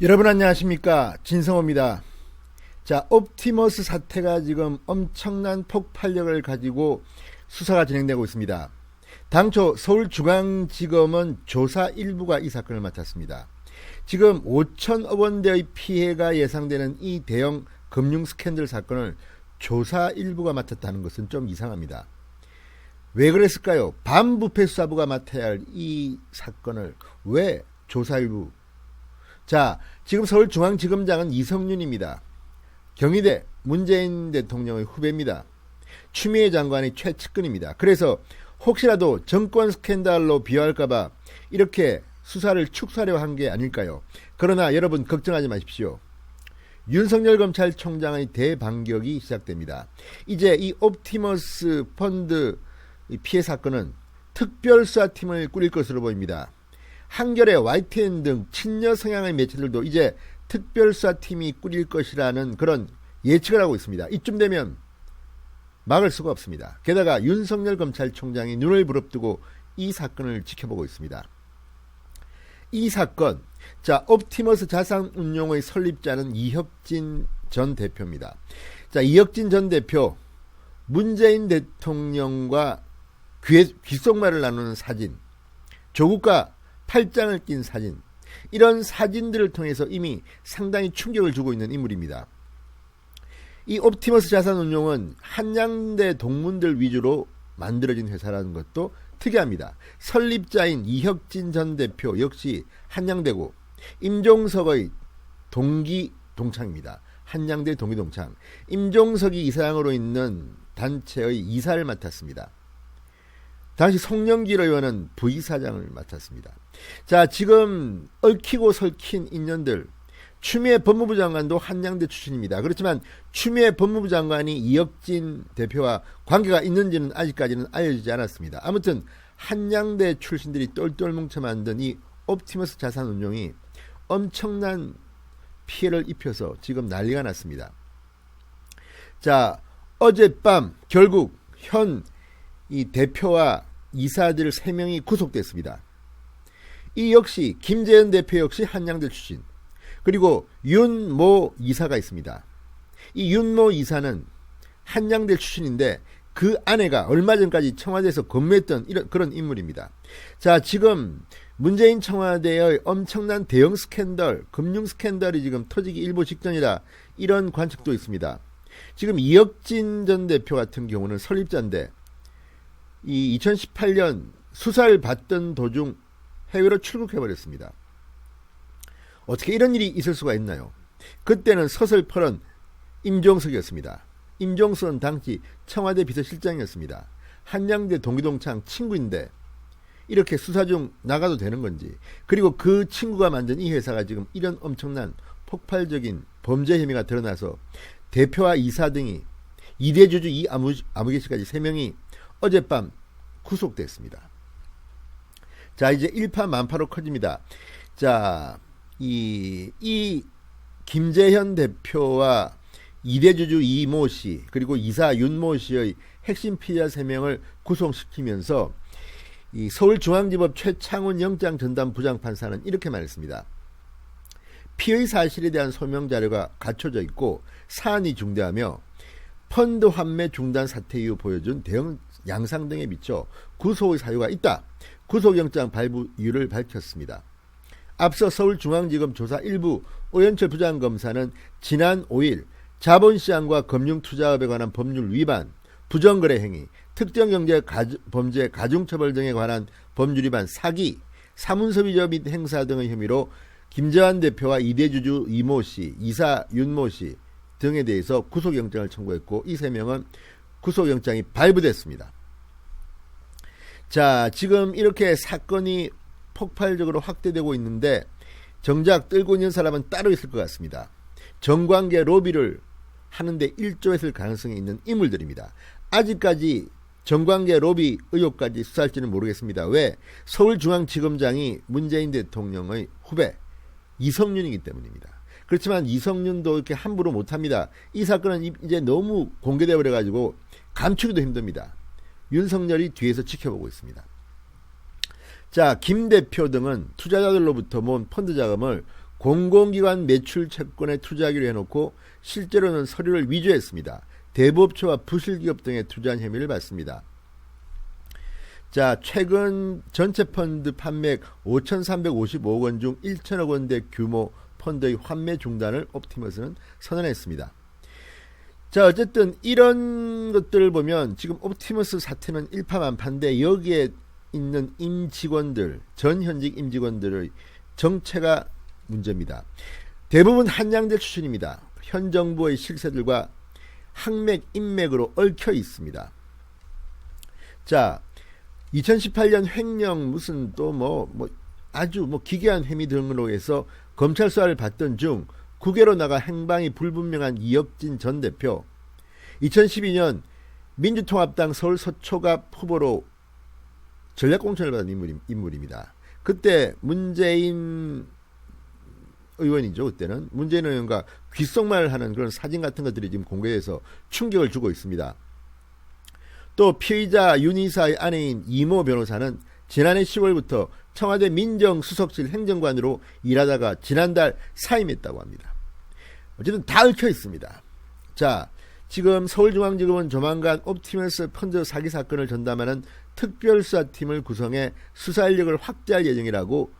여러분 안녕하십니까, 진성호입니다. 자, 옵티머스 사태가 지금 엄청난 폭발력을 가지고 수사가 진행되고 있습니다. 당초 서울중앙지검은 조사 일부가 이 사건을 맡았습니다. 지금 5천억 원대의 피해가 예상되는 이 대형 금융 스캔들 사건을 조사 일부가 맡았다는 것은 좀 이상합니다. 왜 그랬을까요? 반부패수사부가 맡아야 할 이 사건을 왜 조사 일부? 자, 지금 서울중앙지검장은 이성윤입니다. 경희대 문재인 대통령의 후배입니다. 추미애 장관의 최측근입니다. 그래서 혹시라도 정권 스캔들로 비화할까봐 이렇게 수사를 축소하려 한 게 아닐까요? 그러나 여러분 걱정하지 마십시오. 윤석열 검찰총장의 대반격이 시작됩니다. 이제 이 옵티머스 펀드 피해 사건은 특별수사팀을 꾸릴 것으로 보입니다. 한겨레, YTN 등 친여 성향의 매체들도 이제 특별수사팀이 꾸릴 것이라는 그런 예측을 하고 있습니다. 이쯤 되면 막을 수가 없습니다. 게다가 윤석열 검찰총장이 눈을 부릅뜨고 이 사건을 지켜보고 있습니다. 이 사건, 자, 옵티머스 자산운용의 설립자는 이혁진 전 대표입니다. 자, 이혁진 전 대표, 문재인 대통령과 귓속말을 나누는 사진, 조국과 팔짱을 낀 사진, 이런 사진들을 통해서 이미 상당히 충격을 주고 있는 인물입니다. 이 옵티머스 자산운용은 한양대 동문들 위주로 만들어진 회사라는 것도 특이합니다. 설립자인 이혁진 전 대표 역시 한양대고 임종석의 동기 동창입니다. 한양대 동기 동창. 임종석이 이사장으로 있는 단체의 이사를 맡았습니다. 당시 송영길 의원은 부이사장을 맡았습니다. 자, 지금 얽히고 설킨 인연들, 추미애 법무부 장관도 한양대 출신입니다. 그렇지만 추미애 법무부 장관이 이혁진 대표와 관계가 있는지는 아직까지는 알려지지 않았습니다. 아무튼 한양대 출신들이 똘똘 뭉쳐 만든 이 옵티머스 자산운용이 엄청난 피해를 입혀서 지금 난리가 났습니다. 자, 어젯밤 결국 현 이 대표와 이사들 3명이 구속됐습니다. 이 역시 김재현 대표 역시 한양대 출신, 그리고 윤모 이사가 있습니다. 이 윤모 이사는 한양대 출신인데 그 아내가 얼마 전까지 청와대에서 근무했던 그런 인물입니다. 자, 지금 문재인 청와대의 엄청난 대형 스캔들, 금융 스캔들이 지금 터지기 일보 직전이다, 이런 관측도 있습니다. 지금 이혁진 전 대표 같은 경우는 설립자인데 이 2018년 수사를 받던 도중 해외로 출국해버렸습니다. 어떻게 이런 일이 있을 수가 있나요? 그때는 서슬퍼런 임종석이었습니다. 임종석은 당시 청와대 비서실장이었습니다. 한양대 동기동창 친구인데 이렇게 수사 중 나가도 되는 건지, 그리고 그 친구가 만든 이 회사가 지금 이런 엄청난 폭발적인 범죄 혐의가 드러나서 대표와 이사 등이 이대주주 이아무개씨까지 3명이 어젯밤 구속됐습니다. 자, 이제 일파만파로 커집니다. 자, 이 김재현 대표와 이대주주 이모 씨, 그리고 이사 윤모 씨의 핵심 피의자 3명을 구속시키면서 이 서울중앙지법 최창훈 영장전담 부장판사는 이렇게 말했습니다. 피의 사실에 대한 소명 자료가 갖춰져 있고 사안이 중대하며 펀드 환매 중단 사태 이후 보여준 대형 양상 등에 비춰 구속의 사유가 있다. 구속영장 발부 이유를 밝혔습니다. 앞서 서울중앙지검 조사 일부 오연철 부장검사는 지난 5일 자본시장과 금융투자업에 관한 법률 위반, 부정거래 행위, 특정경제범죄 가중처벌 등에 관한 법률 위반, 사기, 사문서비저 및 행사 등의 혐의로 김재환 대표와 이대주주 이모 씨, 이사 윤모 씨 등에 대해서 구속영장을 청구했고 이 3명은 구속영장이 발부됐습니다. 자, 지금 이렇게 사건이 폭발적으로 확대되고 있는데 정작 떨고 있는 사람은 따로 있을 것 같습니다. 정관계 로비를 하는데 일조했을 가능성이 있는 인물들입니다. 아직까지 정관계 로비 의혹까지 수사할지는 모르겠습니다. 왜? 서울중앙지검장이 문재인 대통령의 후배 이성윤이기 때문입니다. 그렇지만 이성윤도 이렇게 함부로 못합니다. 이 사건은 이제 너무 공개되어 버려가지고 감추기도 힘듭니다. 윤석열이 뒤에서 지켜보고 있습니다. 자, 김 대표 등은 투자자들로부터 모은 펀드 자금을 공공기관 매출 채권에 투자하기로 해놓고 실제로는 서류를 위조했습니다. 대부업체와 부실기업 등에 투자한 혐의를 받습니다. 자, 최근 전체 펀드 판매액 5,355억 원 중 1천억 원대 규모 펀드의 환매 중단을 옵티머스는 선언했습니다. 자, 어쨌든 이런 것들을 보면 지금 옵티머스 사태는 일파만파인데 여기에 있는 임직원들, 전 현직 임직원들의 정체가 문제입니다. 대부분 한양대 출신입니다. 현 정부의 실세들과 항맥, 인맥으로 얽혀 있습니다. 자, 2018년 횡령 무슨 또 아주 기괴한 혐의 등으로 해서 검찰 수사를 받던 중 국외로 나가 행방이 불분명한 이혁진 전 대표, 2012년 민주통합당 서울 서초갑 후보로 전략공천을 받은 인물입니다. 그때 문재인 의원이죠. 그때는 문재인 의원과 귓속말을 하는 그런 사진 같은 것들이 지금 공개돼서 충격을 주고 있습니다. 또 피의자 윤희사의 아내인 이모 변호사는 지난해 10월부터 청와대 민정수석실 행정관으로 일하다가 지난달 사임했다고 합니다. 어쨌든 다 얽혀 있습니다. 자, 지금 서울중앙지검은 조만간 옵티머스 펀드 사기 사건을 전담하는 특별수사팀을 구성해 수사 인력을 확대할 예정이라고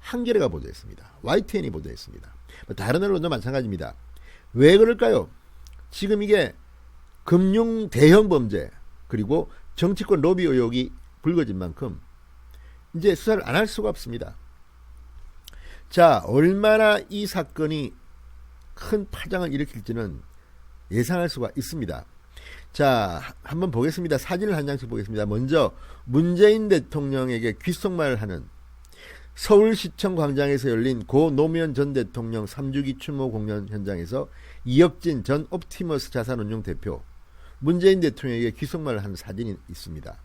한겨레가 보도했습니다. YTN이 보도했습니다. 다른 언론도 마찬가지입니다. 왜 그럴까요? 지금 이게 금융 대형 범죄 그리고 정치권 로비 의혹이 불거진 만큼 이제 수사를 안 할 수가 없습니다. 자, 얼마나 이 사건이 큰 파장을 일으킬지는 예상할 수가 있습니다. 자, 한번 보겠습니다. 사진을 한 장씩 보겠습니다. 먼저 문재인 대통령에게 귓속말을 하는 서울시청 광장에서 열린 고 노무현 전 대통령 3주기 추모 공연 현장에서 이혁진 전 옵티머스 자산운용 대표, 문재인 대통령에게 귓속말을 하는 사진이 있습니다.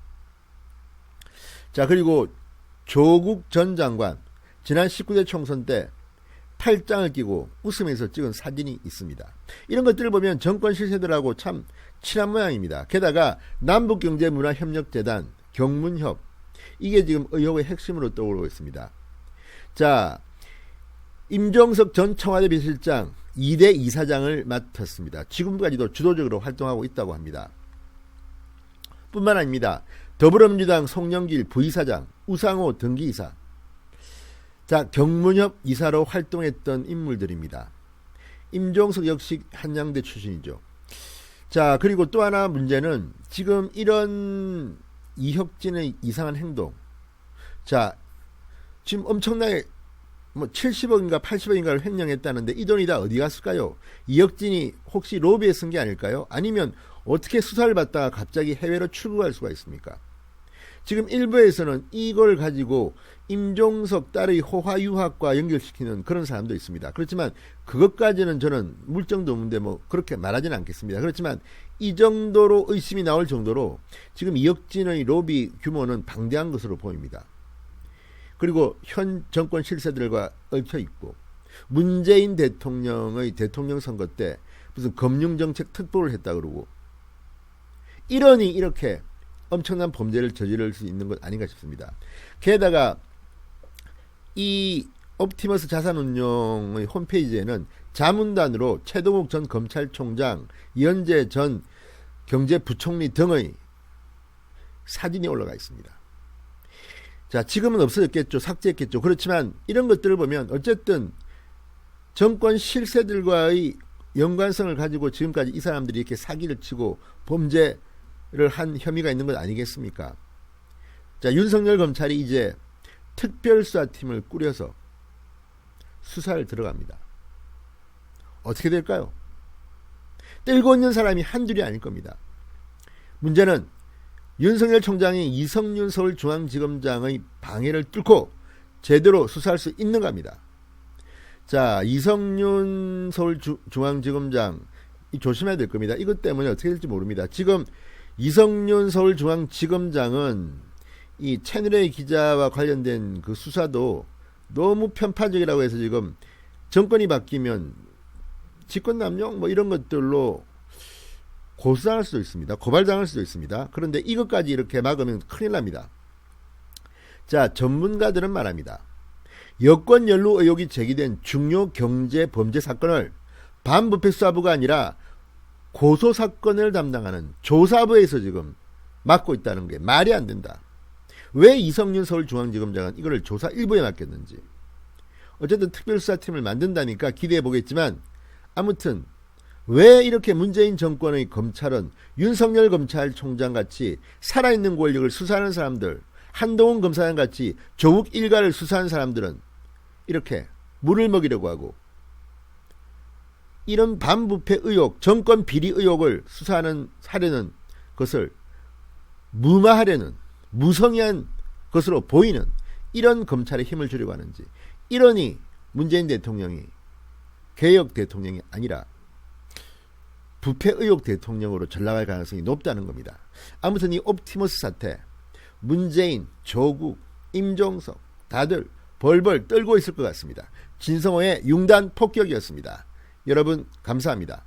자, 그리고 조국 전 장관 지난 19대 총선 때 팔짱을 끼고 웃으면서 찍은 사진이 있습니다. 이런 것들을 보면 정권 실세들하고 참 친한 모양입니다. 게다가 남북경제문화협력재단, 경문협, 이게 지금 의혹의 핵심으로 떠오르고 있습니다. 자, 임종석 전 청와대 비서실장 2대 이사장을 맡았습니다. 지금까지도 주도적으로 활동하고 있다고 합니다. 뿐만 아닙니다. 더불어민주당 송영길 부이사장, 우상호 등기이사, 자, 경문협 이사로 활동했던 인물들입니다. 임종석 역시 한양대 출신이죠. 자, 그리고 또 하나 문제는 지금 이런 이혁진의 이상한 행동, 자, 지금 엄청나게 70억인가 80억인가를 횡령했다는데 이 돈이 다 어디 갔을까요? 이혁진이 혹시 로비에 쓴 게 아닐까요? 아니면 어떻게 수사를 받다가 갑자기 해외로 출국할 수가 있습니까? 지금 일부에서는 이걸 가지고 임종석 딸의 호화 유학과 연결시키는 그런 사람도 있습니다. 그렇지만 그것까지는 저는 물증도 없는데 그렇게 말하지는 않겠습니다. 그렇지만 이 정도로 의심이 나올 정도로 지금 이혁진의 로비 규모는 방대한 것으로 보입니다. 그리고 현 정권 실세들과 얽혀 있고, 문재인 대통령의 대통령 선거 때 무슨 금융정책 특보를 했다 그러고, 이러니 이렇게 엄청난 범죄를 저지를 수 있는 것 아닌가 싶습니다. 게다가 이 옵티머스 자산운용의 홈페이지에는 자문단으로 최동욱 전 검찰총장, 이현재 전 경제부총리 등의 사진이 올라가 있습니다. 자, 지금은 없어졌겠죠. 삭제했겠죠. 그렇지만 이런 것들을 보면 어쨌든 정권 실세들과의 연관성을 가지고 지금까지 이 사람들이 이렇게 사기를 치고 범죄를 한 혐의가 있는 것 아니겠습니까? 자, 윤석열 검찰이 이제 특별수사팀을 꾸려서 수사를 들어갑니다. 어떻게 될까요? 떨고 있는 사람이 한둘이 아닐 겁니다. 문제는 윤석열 총장이 이성윤 서울중앙지검장의 방해를 뚫고 제대로 수사할 수 있는가입니다. 자, 이성윤 서울중앙지검장 조심해야 될 겁니다. 이것 때문에 어떻게 될지 모릅니다. 지금 이성윤 서울중앙지검장은 이 채널A 기자와 관련된 그 수사도 너무 편파적이라고 해서 지금 정권이 바뀌면 직권남용 이런 것들로 고소당할 수도 있습니다. 고발당할 수도 있습니다. 그런데 이것까지 이렇게 막으면 큰일 납니다. 자, 전문가들은 말합니다. 여권 연루 의혹이 제기된 중요 경제 범죄 사건을 반부패 수사부가 아니라 고소 사건을 담당하는 조사부에서 지금 맡고 있다는 게 말이 안 된다. 왜 이성윤 서울중앙지검장은 이거를 조사 일부에 맡겼는지. 어쨌든 특별수사팀을 만든다니까 기대해 보겠지만, 아무튼 왜 이렇게 문재인 정권의 검찰은 윤석열 검찰총장 같이 살아있는 권력을 수사하는 사람들, 한동훈 검사장 같이 조국 일가를 수사하는 사람들은 이렇게 물을 먹이려고 하고, 이런 반부패 의혹, 정권 비리 의혹을 수사하는 하려는 것을 무마하려는 무성의한 것으로 보이는 이런 검찰에 힘을 주려고 하는지, 이러니 문재인 대통령이 개혁 대통령이 아니라 부패 의혹 대통령으로 전락할 가능성이 높다는 겁니다. 아무튼 이 옵티머스 사태, 문재인, 조국, 임종석 다들 벌벌 떨고 있을 것 같습니다. 진성호의 융단 폭격이었습니다. 여러분 감사합니다.